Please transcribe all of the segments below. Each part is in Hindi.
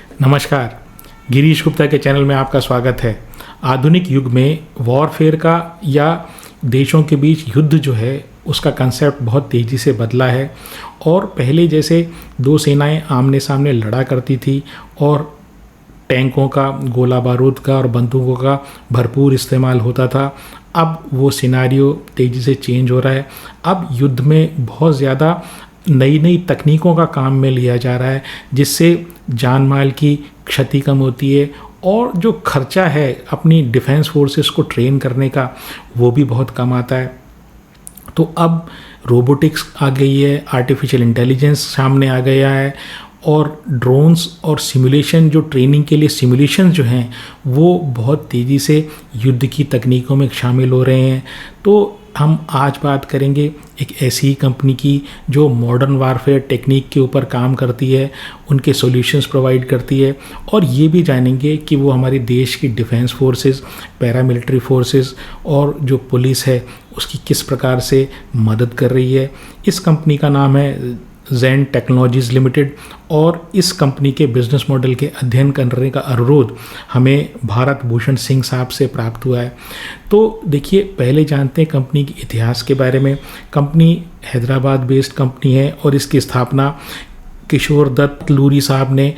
नमस्कार, गिरीश गुप्ता के चैनल में आपका स्वागत है। आधुनिक युग में वॉरफेयर का या देशों के बीच युद्ध जो है उसका कंसेप्ट बहुत तेज़ी से बदला है और पहले जैसे दो सेनाएं आमने सामने लड़ा करती थी और टैंकों का, गोला बारूद का और बंदूकों का भरपूर इस्तेमाल होता था। अब वो सिनारियो तेज़ी से चेंज हो रहा है। अब युद्ध में बहुत ज़्यादा नई नई तकनीकों का काम में लिया जा रहा है, जिससे जान माल की क्षति कम होती है और जो खर्चा है अपनी डिफेंस फोर्सेस को ट्रेन करने का वो भी बहुत कम आता है। तो अब रोबोटिक्स आ गई है, आर्टिफिशियल इंटेलिजेंस सामने आ गया है और ड्रोन्स और सिमुलेशन, जो ट्रेनिंग के लिए सिमुलेशन जो हैं वो बहुत तेज़ी से युद्ध की तकनीकों में शामिल हो रहे हैं। तो हम आज बात करेंगे एक ऐसी कंपनी की जो मॉडर्न वारफेयर टेक्निक के ऊपर काम करती है, उनके सॉल्यूशंस प्रोवाइड करती है और ये भी जानेंगे कि वो हमारे देश की डिफेंस फोर्सेस, पैरामिलिट्री फोर्सेस और जो पुलिस है उसकी किस प्रकार से मदद कर रही है। इस कंपनी का नाम है ज़ेन टेक्नोलॉजीज़ लिमिटेड और इस कंपनी के बिजनेस मॉडल के अध्ययन करने का अनुरोध हमें भारत भूषण सिंह साहब से प्राप्त हुआ है। तो देखिए, पहले जानते हैं कंपनी के इतिहास के बारे में। कंपनी हैदराबाद बेस्ड कंपनी है और इसकी स्थापना किशोर दत्त लूरी साहब ने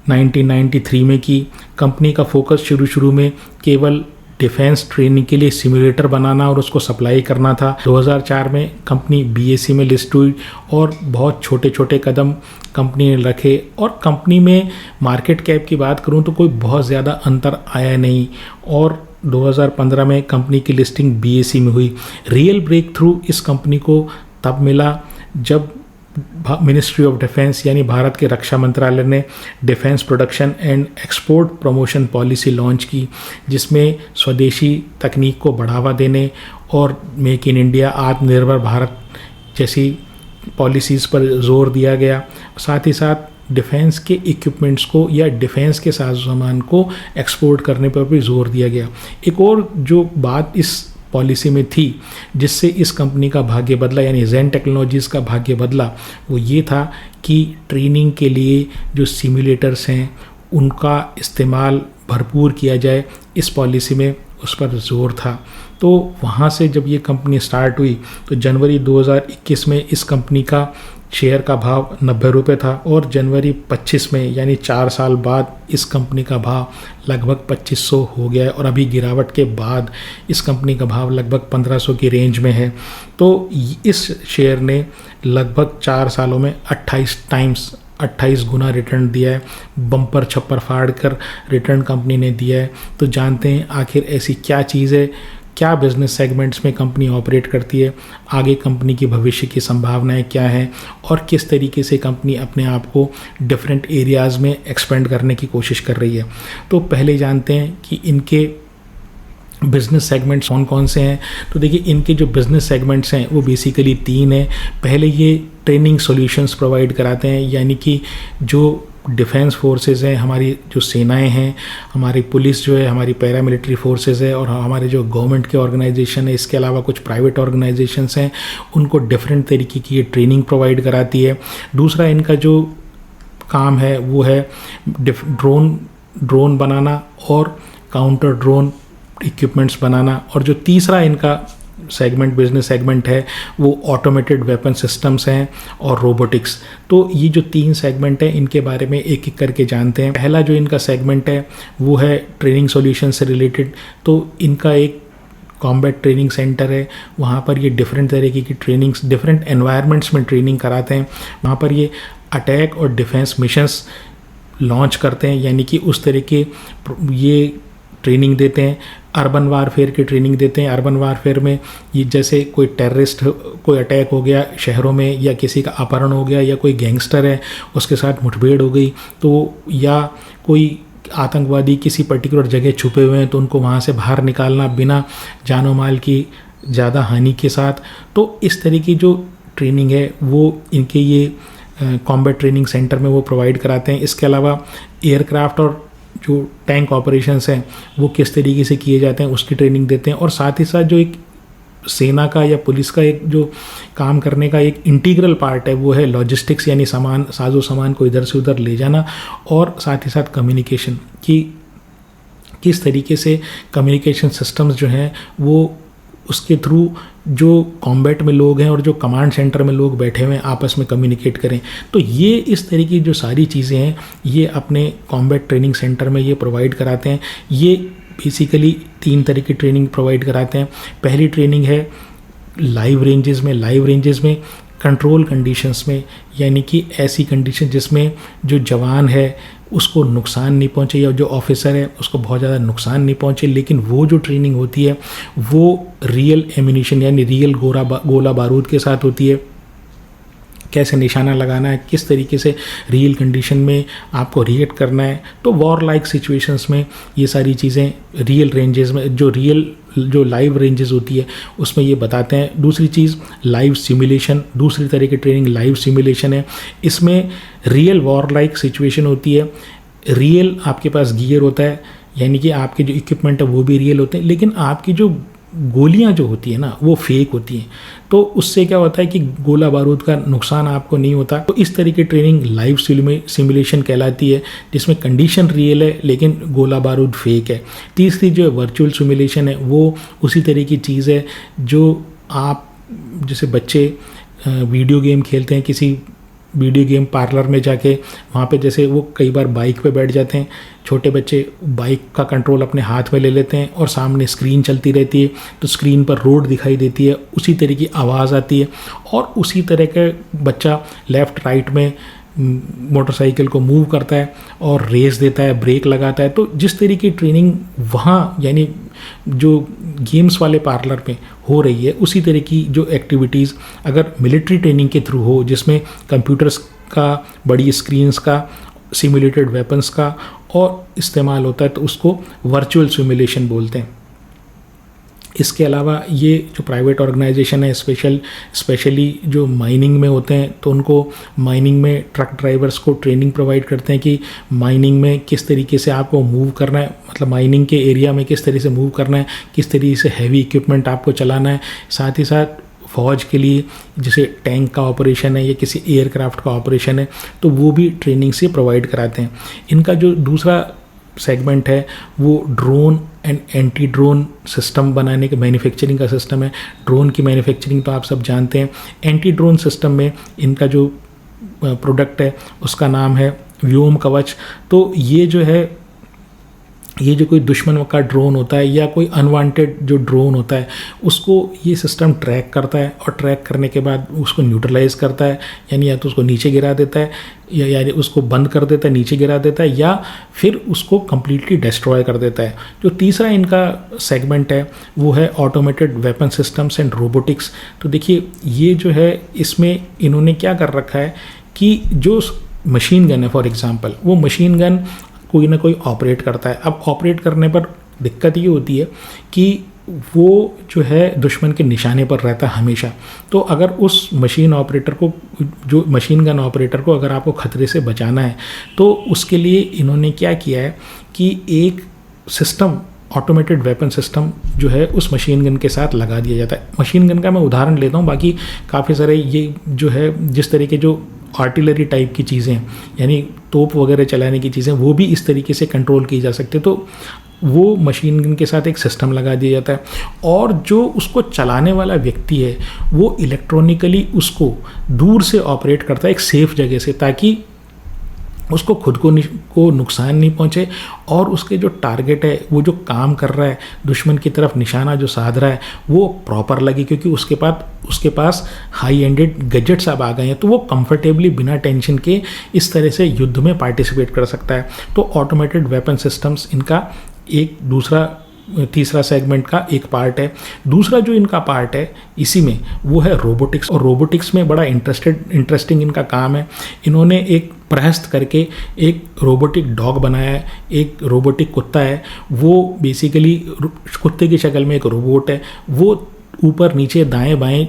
1993 में की। कंपनी का फोकस शुरू में केवल डिफेंस ट्रेनिंग के लिए सिमुलेटर बनाना और उसको सप्लाई करना था। 2004 में कंपनी बीएसई में लिस्ट हुई और बहुत छोटे छोटे कदम कंपनी ने रखे और कंपनी में मार्केट कैप की बात करूं तो कोई बहुत ज़्यादा अंतर आया नहीं और 2015 में कंपनी की लिस्टिंग बीएसई में हुई। रियल ब्रेक थ्रू इस कंपनी को तब मिला जब मिनिस्ट्री ऑफ डिफेंस यानी भारत के रक्षा मंत्रालय ने defence production and export promotion policy launch की, जिसमें स्वदेशी तकनीक को बढ़ावा देने और मेक इन इंडिया, आत्मनिर्भर भारत जैसी पॉलिसीज़ पर जोर दिया गया। साथ ही साथ डिफेंस के इक्विपमेंट्स को या डिफेंस के साज सामान को एक्सपोर्ट करने पर भी जोर दिया गया। एक और जो बात इस पॉलिसी में थी जिससे इस कंपनी का भाग्य बदला, यानी ज़ेन टेक्नोलॉजीज़ का भाग्य बदला, वो ये था कि ट्रेनिंग के लिए जो सिमुलेटर्स हैं उनका इस्तेमाल भरपूर किया जाए। इस पॉलिसी में उस पर जोर था। तो वहाँ से जब ये कंपनी स्टार्ट हुई तो जनवरी 2021 में इस कंपनी का शेयर का भाव 90 रुपये था और जनवरी 25 में यानी 4 साल बाद इस कंपनी का भाव लगभग 2500 हो गया है और अभी गिरावट के बाद इस कंपनी का भाव लगभग 1500 की रेंज में है। तो इस शेयर ने लगभग 4 सालों में 28 गुना रिटर्न दिया है। बम्पर छप्पर फाड़ कर रिटर्न कंपनी ने दिया है। तो जानते हैं आखिर ऐसी क्या चीज़ है, क्या बिजनेस सेगमेंट्स में कंपनी ऑपरेट करती है, आगे कंपनी की भविष्य की संभावनाएं क्या हैं और किस तरीके से कंपनी अपने आप को डिफरेंट एरियाज़ में एक्सपेंड करने की कोशिश कर रही है। तो पहले जानते हैं कि इनके बिज़नेस सेगमेंट्स कौन कौन से हैं। तो देखिए, इनके जो बिज़नेस सेगमेंट्स हैं वो बेसिकली 3 हैं। पहले ये ट्रेनिंग सॉल्यूशंस प्रोवाइड कराते हैं, यानी कि जो डिफेंस फोर्सेस हैं, हमारी जो सेनाएं हैं, हमारी पुलिस जो है, हमारी पैरामिलिट्री फोर्सेस है और हमारे जो गवर्नमेंट के ऑर्गेनाइजेशन है, इसके अलावा कुछ प्राइवेट ऑर्गेनाइजेशंस हैं, उनको डिफरेंट तरीके की ये ट्रेनिंग प्रोवाइड कराती है। दूसरा इनका जो काम है वो है ड्रोन बनाना और काउंटर ड्रोन इक्विपमेंट्स बनाना। और जो तीसरा इनका बिजनेस सेगमेंट है वो ऑटोमेटेड वेपन सिस्टम्स हैं और रोबोटिक्स। तो ये जो 3 सेगमेंट हैं इनके बारे में एक एक करके जानते हैं। पहला जो इनका सेगमेंट है वो है ट्रेनिंग सॉल्यूशन से रिलेटेड। तो इनका एक कॉम्बैट ट्रेनिंग सेंटर है, वहाँ पर ये डिफरेंट तरीके की ट्रेनिंग्स डिफरेंट एनवायरनमेंट्स में ट्रेनिंग कराते हैं। वहाँ पर ये अटैक और डिफेंस मिशंस लॉन्च करते हैं, यानी कि उस तरीके ये ट्रेनिंग देते हैं। अर्बन वारफेयर की ट्रेनिंग देते हैं। अर्बन वारफेयर में ये जैसे कोई टेररिस्ट, कोई अटैक हो गया शहरों में, या किसी का अपहरण हो गया, या कोई गैंगस्टर है उसके साथ मुठभेड़ हो गई, तो या कोई आतंकवादी किसी पर्टिकुलर जगह छुपे हुए हैं तो उनको वहाँ से बाहर निकालना बिना जानो माल की ज़्यादा हानि के साथ। तो इस तरह की जो ट्रेनिंग है वो इनके ये कॉम्बैट ट्रेनिंग सेंटर में वो प्रोवाइड कराते हैं। इसके अलावा एयरक्राफ्ट और जो टैंक ऑपरेशंस हैं वो किस तरीके से किए जाते हैं उसकी ट्रेनिंग देते हैं। और साथ ही साथ जो एक सेना का या पुलिस का एक जो काम करने का एक इंटीग्रल पार्ट है वो है लॉजिस्टिक्स, यानी साजो सामान को इधर से उधर ले जाना, और साथ ही साथ कम्युनिकेशन कि किस तरीके से कम्युनिकेशन सिस्टम्स जो हैं वो उसके थ्रू जो कॉम्बैट में लोग हैं और जो कमांड सेंटर में लोग बैठे हुए हैं आपस में कम्युनिकेट करें। तो ये इस तरह की जो सारी चीज़ें हैं ये अपने कॉम्बैट ट्रेनिंग सेंटर में ये प्रोवाइड कराते हैं। ये बेसिकली 3 तरह की ट्रेनिंग प्रोवाइड कराते हैं। पहली ट्रेनिंग है लाइव रेंजेस में कंट्रोल कंडीशंस में, यानी कि ऐसी कंडीशन जिसमें जो जवान है उसको नुकसान नहीं पहुंचे या जो ऑफिसर है उसको बहुत ज़्यादा नुकसान नहीं पहुंचे, लेकिन वो जो ट्रेनिंग होती है वो रियल एम्यूनिशन यानी रियल गोला बारूद के साथ होती है। कैसे निशाना लगाना है, किस तरीके से रियल कंडीशन में आपको रिएक्ट करना है। तो वॉर लाइक सिचुएशंस में ये सारी चीज़ें रियल रेंजेस में जो लाइव रेंजेस होती है उसमें ये बताते हैं। दूसरी चीज़ लाइव सिमुलेशन, दूसरी तरह की ट्रेनिंग लाइव सिमुलेशन है। इसमें रियल वॉर लाइक सिचुएशन होती है, रियल आपके पास गियर होता है, यानी कि आपके जो इक्विपमेंट है वो भी रियल होते हैं, लेकिन आपकी जो गोलियां जो होती है ना वो फेक होती हैं। तो उससे क्या होता है कि गोला बारूद का नुकसान आपको नहीं होता। तो इस तरह की ट्रेनिंग लाइव सिमुलेशन कहलाती है, जिसमें कंडीशन रियल है लेकिन गोला बारूद फेक है। तीसरी जो वर्चुअल सिमुलेशन है वो उसी तरह की चीज़ है जो आप जैसे बच्चे वीडियो गेम खेलते हैं, किसी वीडियो गेम पार्लर में जाके वहाँ पे जैसे वो कई बार बाइक पे बैठ जाते हैं, छोटे बच्चे बाइक का कंट्रोल अपने हाथ में ले लेते हैं और सामने स्क्रीन चलती रहती है, तो स्क्रीन पर रोड दिखाई देती है, उसी तरह की आवाज़ आती है और उसी तरह का बच्चा लेफ़्ट राइट में मोटरसाइकिल को मूव करता है और रेस देता है, ब्रेक लगाता है। तो जिस तरह की ट्रेनिंग वहाँ यानी जो गेम्स वाले पार्लर में हो रही है, उसी तरह की जो एक्टिविटीज़ अगर मिलिट्री ट्रेनिंग के थ्रू हो, जिसमें कंप्यूटर्स का, बड़ी स्क्रीन्स का, सिमुलेटेड वेपन्स का और इस्तेमाल होता है, तो उसको वर्चुअल सिमुलेशन बोलते हैं। इसके अलावा ये जो प्राइवेट ऑर्गेनाइजेशन है स्पेशली जो माइनिंग में होते हैं, तो उनको माइनिंग में ट्रक ड्राइवर्स को ट्रेनिंग प्रोवाइड करते हैं कि माइनिंग में किस तरीके से आपको मूव करना है, मतलब माइनिंग के एरिया में किस तरह से मूव करना है, किस तरीके से हैवी इक्विपमेंट आपको चलाना है। साथ ही साथ फौज के लिए जैसे टैंक का ऑपरेशन है या किसी एयरक्राफ्ट का ऑपरेशन है, तो वो भी ट्रेनिंग से प्रोवाइड कराते हैं। इनका जो दूसरा सेगमेंट है वो drone and anti drone system बनाने के मैन्युफैक्चरिंग का सिस्टम है। ड्रोन की मैन्युफैक्चरिंग तो आप सब जानते हैं। एंटी ड्रोन सिस्टम में इनका जो प्रोडक्ट है उसका नाम है व्योम कवच। तो ये जो है, ये जो कोई दुश्मन का ड्रोन होता है या कोई अनवांटेड जो ड्रोन होता है उसको ये सिस्टम ट्रैक करता है और ट्रैक करने के बाद उसको न्यूट्रलाइज करता है, यानी या तो उसको नीचे गिरा देता है या यानी उसको बंद कर देता है, नीचे गिरा देता है, या फिर उसको कम्प्लीटली डिस्ट्रॉय कर देता है। जो तीसरा इनका सेगमेंट है वो है automated weapon systems and robotics. तो देखिए ये जो है इसमें इन्होंने क्या कर रखा है कि जो मशीन गन है फॉर एग्जांपल, वो मशीन गन कोई ना कोई ऑपरेट करता है। अब ऑपरेट करने पर दिक्कत ये होती है कि वो जो है दुश्मन के निशाने पर रहता है हमेशा। तो अगर उस मशीन ऑपरेटर को, जो मशीन गन ऑपरेटर को अगर आपको ख़तरे से बचाना है, तो उसके लिए इन्होंने क्या किया है कि एक सिस्टम, ऑटोमेटेड वेपन सिस्टम जो है उस मशीन गन के साथ लगा दिया जाता है। मशीन गन का मैं उदाहरण लेता हूँ, बाकी काफ़ी सारे ये जो है जिस तरीके जो आर्टिलरी टाइप की चीज़ें यानी तोप वगैरह चलाने की चीज़ें वो भी इस तरीके से कंट्रोल की जा सकती है। तो वो मशीन गन के साथ एक सिस्टम लगा दिया जाता है और जो उसको चलाने वाला व्यक्ति है वो इलेक्ट्रॉनिकली उसको दूर से ऑपरेट करता है एक सेफ जगह से, ताकि उसको खुद को नुकसान नहीं पहुंचे और उसके जो टारगेट है, वो जो काम कर रहा है, दुश्मन की तरफ निशाना जो साध रहा है वो प्रॉपर लगे, क्योंकि उसके पास हाई एंडेड गैजेट्स अब आ गए हैं, तो वो कंफर्टेबली बिना टेंशन के इस तरह से युद्ध में पार्टिसिपेट कर सकता है। तो ऑटोमेटेड वेपन सिस्टम्स इनका एक तीसरा सेगमेंट का एक पार्ट है। दूसरा जो इनका पार्ट है इसी में वो है रोबोटिक्स, और रोबोटिक्स में बड़ा इंटरेस्टिंग इनका काम है। इन्होंने एक प्रहस्त करके एक रोबोटिक डॉग बनाया है, एक रोबोटिक कुत्ता है। वो बेसिकली कुत्ते की शक्ल में एक रोबोट है, वो ऊपर नीचे दाएं बाएं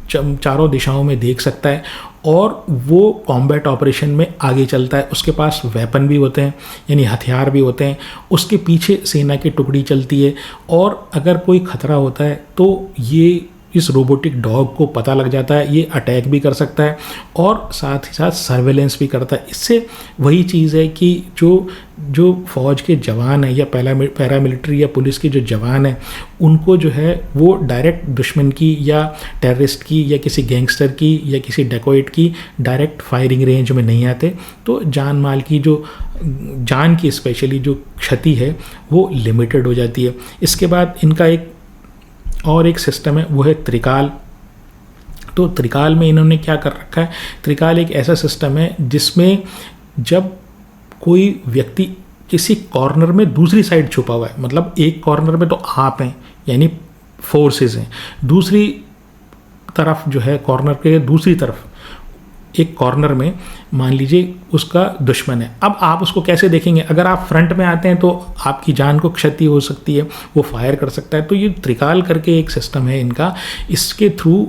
चारों दिशाओं में देख सकता है और वो कॉम्बैट ऑपरेशन में आगे चलता है। उसके पास वेपन भी होते हैं, यानी हथियार भी होते हैं, उसके पीछे सेना की टुकड़ी चलती है और अगर कोई खतरा होता है तो ये इस रोबोटिक डॉग को पता लग जाता है, ये अटैक भी कर सकता है और साथ ही साथ सर्वेलेंस भी करता है। इससे वही चीज़ है कि जो फौज के जवान हैं या पैरामिलिट्री या पुलिस के जो जवान हैं, उनको जो है वो डायरेक्ट दुश्मन की या टेररिस्ट की या किसी गैंगस्टर की या किसी डेकोइट की डायरेक्ट फायरिंग रेंज में नहीं आते, तो जान माल की जान की स्पेशली जो क्षति है वो लिमिटेड हो जाती है। इसके बाद इनका एक सिस्टम है, वो है त्रिकाल। तो त्रिकाल में इन्होंने क्या कर रखा है, त्रिकाल एक ऐसा सिस्टम है जिसमें जब कोई व्यक्ति किसी कॉर्नर में दूसरी साइड छुपा हुआ है, मतलब एक कॉर्नर में तो आप हैं यानी फोर्सेस हैं, दूसरी तरफ जो है कॉर्नर के दूसरी तरफ एक कॉर्नर में मान लीजिए उसका दुश्मन है। अब आप उसको कैसे देखेंगे, अगर आप फ्रंट में आते हैं तो आपकी जान को क्षति हो सकती है, वो फायर कर सकता है। तो ये त्रिकाल करके एक सिस्टम है इनका, इसके थ्रू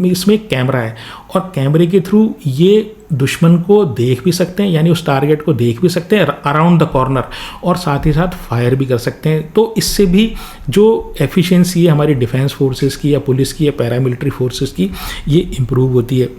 इसमें कैमरा है और कैमरे के थ्रू ये दुश्मन को देख भी सकते हैं, यानी उस टारगेट को देख भी सकते हैं अराउंड द कॉर्नर, और साथ ही साथ फायर भी कर सकते हैं। तो इससे भी जो एफिशिएंसी है हमारी डिफेंस फोर्सेस की या पुलिस की या पैरामिलिट्री फोर्सेस की, ये इम्प्रूव होती है।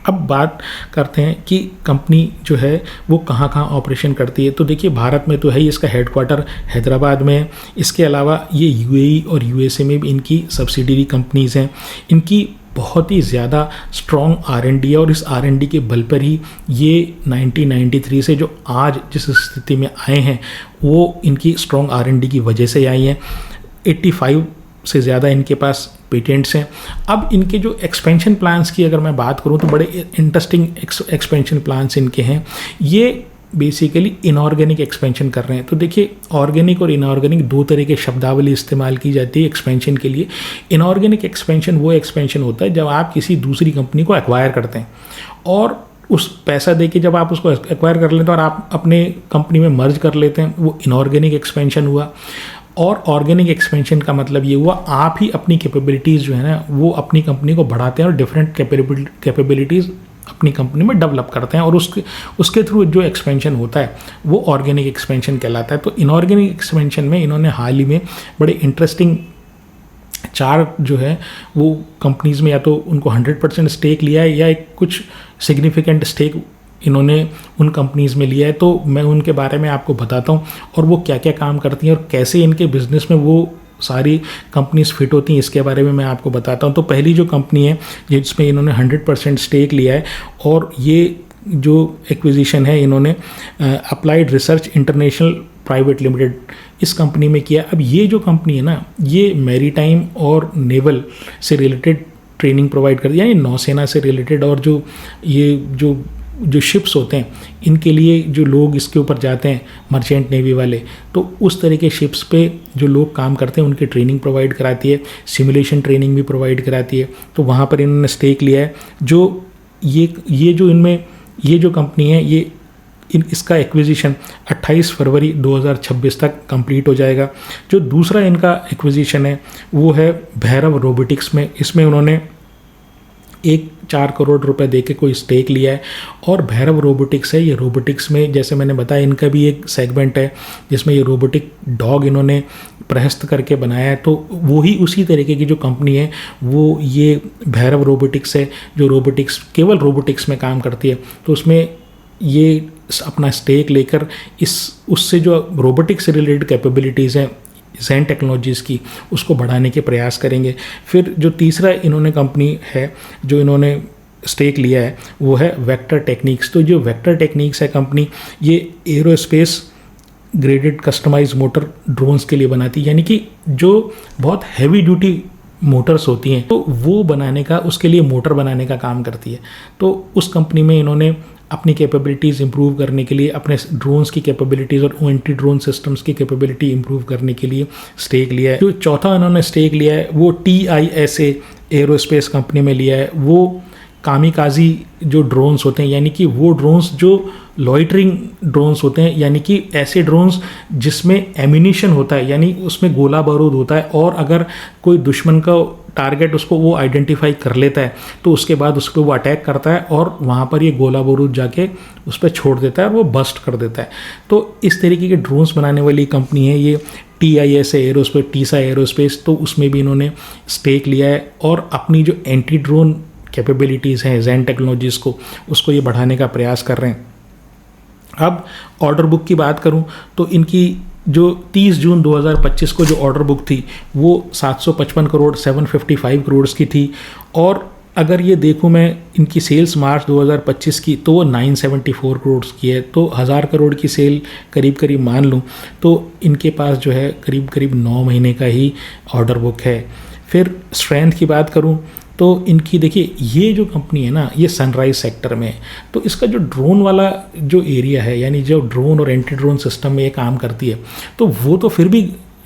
अब बात करते हैं कि कंपनी जो है वो कहाँ कहाँ ऑपरेशन करती है। तो देखिए भारत में तो है ही, इसका हेडक्वार्टर हैदराबाद में है। इसके अलावा ये यूएई और यूएसए में भी इनकी सब्सिडरी कंपनीज़ हैं। इनकी बहुत ही ज़्यादा स्ट्रॉन्ग R&D है और इस R&D के बल पर ही ये 1993 से जो आज जिस स्थिति में आए हैं वो इनकी स्ट्रॉन्ग R&D की वजह से आई हैं। 85 से ज़्यादा इनके पास पेटेंट्स हैं। अब इनके जो एक्सपेंशन प्लान्स की अगर मैं बात करूं तो बड़े इंटरेस्टिंग एक्सपेंशन प्लान्स इनके हैं। ये बेसिकली इनऑर्गेनिक एक्सपेंशन कर रहे हैं। तो देखिए ऑर्गेनिक और इनऑर्गेनिक दो तरह के शब्दावली इस्तेमाल की जाती है एक्सपेंशन के लिए। इनऑर्गेनिक एक्सपेंशन वो एक्सपेंशन होता है जब आप किसी दूसरी कंपनी को एक्वायर करते हैं और उस पैसा देके जब आप उसको एक्वायर कर लेते हैं और आप अपने कंपनी में मर्ज कर लेते हैं, वो इनऑर्गेनिक एक्सपेंशन हुआ। और ऑर्गेनिक एक्सपेंशन का मतलब ये हुआ आप ही अपनी कैपेबिलिटीज़ जो है ना वो अपनी कंपनी को बढ़ाते हैं और डिफरेंट कैपेबिलिटीज़ अपनी कंपनी में डेवलप करते हैं और उसके थ्रू जो एक्सपेंशन होता है वो ऑर्गेनिक एक्सपेंशन कहलाता है। तो इनऑर्गेनिक एक्सपेंशन में इन्होंने हाल ही में बड़े इंटरेस्टिंग 4 जो है वो कंपनीज़ में या तो उनको 100% स्टेक लिया है या एक कुछ सिग्निफिकेंट स्टेक इन्होंने उन कंपनीज़ में लिया है। तो मैं उनके बारे में आपको बताता हूँ और वो क्या क्या काम करती हैं और कैसे इनके बिजनेस में वो सारी कंपनीज फिट होती हैं, इसके बारे में मैं आपको बताता हूँ। तो पहली जो कंपनी है जिसमें इन्होंने 100% स्टेक लिया है और ये जो एक्विजिशन है इन्होंने applied research international private limited इस कंपनी में किया। अब ये जो कंपनी है ना ये मैरीटाइम और नेवल से रिलेटेड ट्रेनिंग प्रोवाइड करती है, यानी नौसेना से रिलेटेड और जो शिप्स होते हैं इनके लिए जो लोग इसके ऊपर जाते हैं मर्चेंट नेवी वाले, तो उस तरह के शिप्स पे जो लोग काम करते हैं उनकी ट्रेनिंग प्रोवाइड कराती है, सिमुलेशन ट्रेनिंग भी प्रोवाइड कराती है। तो वहाँ पर इन्होंने स्टेक लिया है। जो ये जो कंपनी है इसका एक्विजिशन 28 फरवरी 2026 तक कंप्लीट हो जाएगा। जो दूसरा इनका एक्विजिशन है वो है भैरव रोबोटिक्स में। इसमें उन्होंने 4 करोड़ रुपए देके कोई स्टेक लिया है और भैरव रोबोटिक्स है। ये रोबोटिक्स में जैसे मैंने बताया इनका भी एक सेगमेंट है जिसमें ये रोबोटिक डॉग इन्होंने प्रहस्त करके बनाया है। तो वही उसी तरीके की जो कंपनी है वो ये भैरव रोबोटिक्स है जो केवल रोबोटिक्स में काम करती है। तो उसमें ये अपना स्टेक लेकर उससे जो रोबोटिक्स से रिलेटेड कैपेबिलिटीज़ हैं ज़ेन टेक्नोलॉजीज़ की उसको बढ़ाने के प्रयास करेंगे। फिर जो तीसरा इन्होंने कंपनी है जो इन्होंने स्टेक लिया है वो है वेक्टर टेक्निक्स। तो जो वेक्टर टेक्निक्स है कंपनी ये aerospace graded customise motor drones के लिए बनाती है, यानी कि जो बहुत हैवी ड्यूटी मोटर्स होती हैं तो वो बनाने का उसके लिए मोटर बनाने का काम करती है। तो उस कंपनी में इन्होंने अपनी कैपेबिलिटीज़ इंप्रूव करने के लिए अपने ड्रोन्स की कैपेबिलिटीज़ और एंटी ड्रोन सिस्टम्स की कैपेबिलिटी इंप्रूव करने के लिए स्टेक लिया है। जो चौथा इन्होंने स्टेक लिया है वो TISA एरोस्पेस कंपनी में लिया है। वो कामिकाजी जो ड्रोन्स होते हैं, यानी कि वो ड्रोन्स जो लॉइटरिंग ड्रोन्स होते हैं, यानी कि ऐसे ड्रोन्स जिसमें एम्यूनिशन होता है, यानी उसमें गोला बारूद होता है और अगर कोई दुश्मन का टारगेट उसको वो आइडेंटिफाई कर लेता है तो उसके बाद उस पर वो अटैक करता है और वहाँ पर ये गोला बारूद जाके उस पर छोड़ देता है और वो बस्ट कर देता है। तो इस तरीके के ड्रोन्स बनाने वाली कंपनी है ये TISA एरोस्पेस, टीसा एरोस्पेस। तो उसमें भी इन्होंने स्टेक लिया है और अपनी जो एंटी ड्रोन कैपेबिलिटीज़ हैं ज़ेन टेक्नोलॉजीज़ को, उसको ये बढ़ाने का प्रयास कर रहे हैं। अब ऑर्डर बुक की बात करूं तो इनकी जो 30 जून 2025 को जो ऑर्डर बुक थी वो 755 करोड़ 755 करोड़ की थी। और अगर ये देखूं मैं इनकी सेल्स मार्च 2025 की तो वो 974 करोड़ की है। तो 1000 करोड़ की सेल करीब करीब मान लूँ तो इनके पास जो है करीब करीब 9 महीने का ही ऑर्डर बुक है। फिर स्ट्रेंथ की बात करूं तो इनकी देखिए ये जो कंपनी है ना ये सनराइज सेक्टर में है। तो इसका जो ड्रोन वाला जो एरिया है यानी जो ड्रोन और एंटी ड्रोन सिस्टम में ये काम करती है तो वो तो फिर भी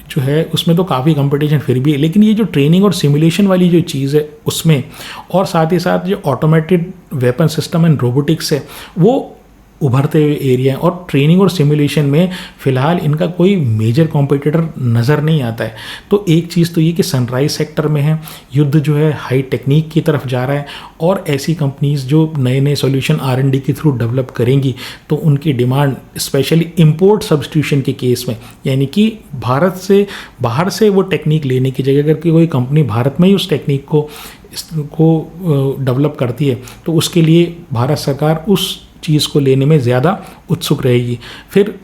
जो है उसमें तो काफ़ी कंपटीशन फिर भी है, लेकिन ये जो ट्रेनिंग और सिमुलेशन वाली जो चीज़ है उसमें और साथ ही साथ जो automated weapon system and robotics है वो उभरते हुए एरिया है। और ट्रेनिंग और सिमुलेशन में फ़िलहाल इनका कोई मेजर कॉम्पिटिटर नज़र नहीं आता है। तो एक चीज़ तो ये कि सनराइज सेक्टर में है, युद्ध जो है हाई टेक्निक की तरफ जा रहा है और ऐसी कंपनीज जो नए नए सॉल्यूशन R&D के थ्रू डेवलप करेंगी तो उनकी डिमांड स्पेशली इंपोर्ट सब्स्टिट्यूशन के केस में, यानी कि भारत से बाहर से वो टेक्निक लेने की जगह अगर कोई कंपनी भारत में ही उस टेक्निक को डेवलप करती है तो उसके लिए भारत सरकार उस चीज़ को लेने में ज़्यादा उत्सुक रहेगी। फिर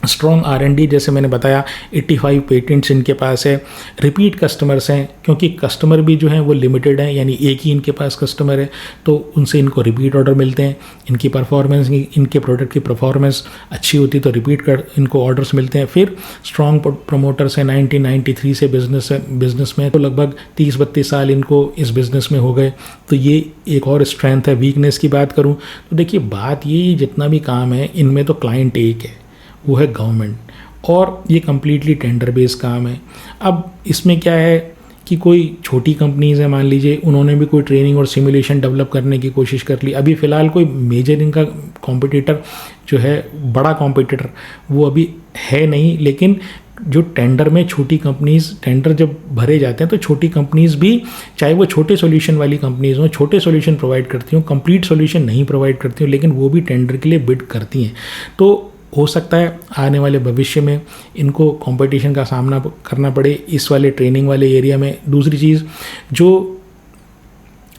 स्ट्रॉन्ग R&D जैसे मैंने बताया 85 पेटेंट्स इनके पास है। रिपीट कस्टमर्स हैं क्योंकि कस्टमर भी जो हैं वो लिमिटेड हैं, यानी एक ही इनके पास कस्टमर है तो उनसे इनको रिपीट ऑर्डर मिलते हैं। इनकी परफॉर्मेंस, इनके प्रोडक्ट की परफॉर्मेंस अच्छी होती तो रिपीट कर इनको ऑर्डर्स मिलते हैं। फिर स्ट्रॉन्ग प्रमोटर्स हैं, 1993 से बिजनेस में तो लगभग 30-32 साल इनको इस बिज़नेस में हो गए। तो ये एक और स्ट्रेंथ है। वीकनेस की बात करूँ तो देखिए बात ये जितना भी काम है इनमें तो क्लाइंट एक है, वो है गवर्नमेंट, और ये कम्प्लीटली टेंडर बेस्ड काम है। अब इसमें क्या है कि कोई छोटी कंपनीज है, मान लीजिए उन्होंने भी कोई ट्रेनिंग और सिमुलेशन डेवलप करने की कोशिश कर ली, अभी फ़िलहाल कोई मेजर इनका कॉम्पिटिटर जो है बड़ा कॉम्पिटिटर वो अभी है नहीं। लेकिन जो टेंडर में छोटी कंपनीज, टेंडर जब भरे जाते हैं तो छोटी कंपनीज भी, चाहे वो छोटे सॉल्यूशन वाली कंपनीज हों, छोटे सॉल्यूशन प्रोवाइड करती हों, कंप्लीट सॉल्यूशन नहीं प्रोवाइड करती हों, लेकिन वो भी टेंडर के लिए बिड करती हैं। तो हो सकता है आने वाले भविष्य में इनको कंपटीशन का सामना करना पड़े इस वाले ट्रेनिंग वाले एरिया में। दूसरी चीज़ जो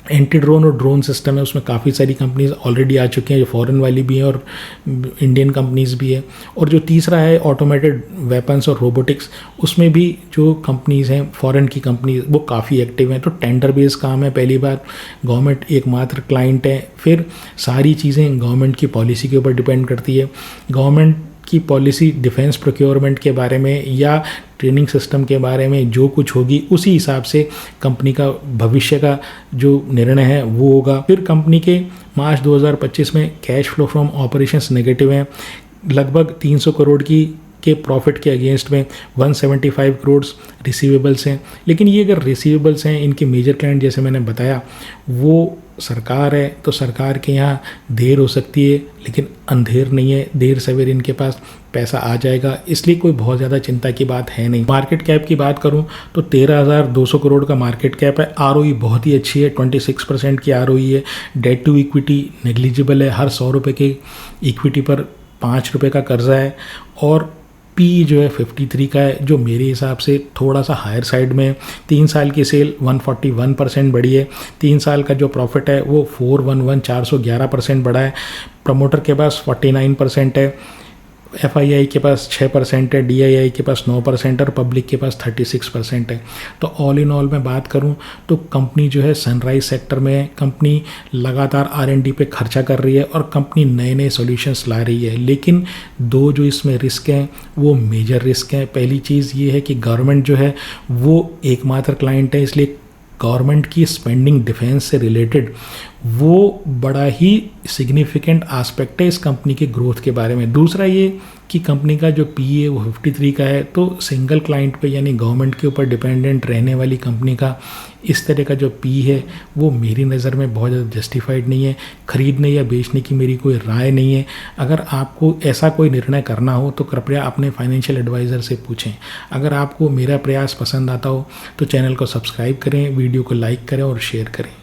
एंटी ड्रोन और ड्रोन सिस्टम है उसमें काफ़ी सारी कंपनीज ऑलरेडी आ चुकी हैं, जो फॉरेन वाली भी हैं और इंडियन कंपनीज भी है। और जो तीसरा है ऑटोमेटेड वेपन्स और रोबोटिक्स, उसमें भी जो कंपनीज हैं फॉरेन की कंपनीज वो काफ़ी एक्टिव हैं। तो टेंडर बेस्ड काम है, पहली बात गवर्नमेंट एकमात्र क्लाइंट है। फिर सारी चीज़ें गवर्नमेंट की पॉलिसी के ऊपर डिपेंड करती है। गवर्नमेंट की पॉलिसी डिफेंस प्रोक्योरमेंट के बारे में या ट्रेनिंग सिस्टम के बारे में जो कुछ होगी उसी हिसाब से कंपनी का भविष्य का जो निर्णय है वो होगा। फिर कंपनी के मार्च 2025 में cash flow from operations negative है, लगभग 300 करोड़ के प्रॉफिट के अगेंस्ट में 175 करोड़ रिसीवेबल्स हैं। लेकिन ये अगर रिसीवेबल्स हैं, इनके मेजर क्लाइंट जैसे मैंने बताया वो सरकार है, तो सरकार के यहाँ देर हो सकती है लेकिन अंधेर नहीं है, देर सवेर इनके पास पैसा आ जाएगा, इसलिए कोई बहुत ज़्यादा चिंता की बात है नहीं। मार्केट कैप की बात करूं तो 13,200 करोड़ का मार्केट कैप है। ROE बहुत ही अच्छी है, 26% की ROE है। डेट टू इक्विटी नेग्लिजिबल है, हर 100 रुपये के इक्विटी पर 5 रुपये का कर्जा है। और पी जो है 53 का है, जो मेरे हिसाब से थोड़ा सा हायर साइड में है। 3 साल की सेल 141% बढ़ी है, 3 साल का जो प्रॉफिट है वो 411 बढ़ा है। प्रमोटर के पास 49% है, FII के पास 6% है, DII के पास 9% और पब्लिक के पास 36% है। तो ऑल इन ऑल मैं बात करूं तो कंपनी जो है सनराइज सेक्टर में है, कंपनी लगातार R&D पे खर्चा कर रही है और कंपनी नए नए सॉल्यूशंस ला रही है। लेकिन दो जो इसमें रिस्क हैं वो मेजर रिस्क हैं। पहली चीज़ ये है कि गवर्नमेंट जो है वो एकमात्र क्लाइंट है, इसलिए गवर्नमेंट की स्पेंडिंग डिफेंस से रिलेटेड वो बड़ा ही सिग्निफिकेंट एस्पेक्ट है इस कंपनी के ग्रोथ के बारे में। दूसरा ये कि कंपनी का जो पी है वो 53 का है, तो सिंगल क्लाइंट पे यानी गवर्नमेंट के ऊपर डिपेंडेंट रहने वाली कंपनी का इस तरह का जो पी है वो मेरी नज़र में बहुत ज़्यादा जस्टिफाइड नहीं है। खरीदने या बेचने की मेरी कोई राय नहीं है। अगर आपको ऐसा कोई निर्णय करना हो तो कृपया अपने फाइनेंशियल एडवाइज़र से पूछें। अगर आपको मेरा प्रयास पसंद आता हो तो चैनल को सब्सक्राइब करें, वीडियो को लाइक करें और शेयर करें।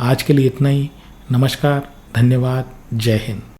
आज के लिए इतना ही। नमस्कार, धन्यवाद, जय हिंद।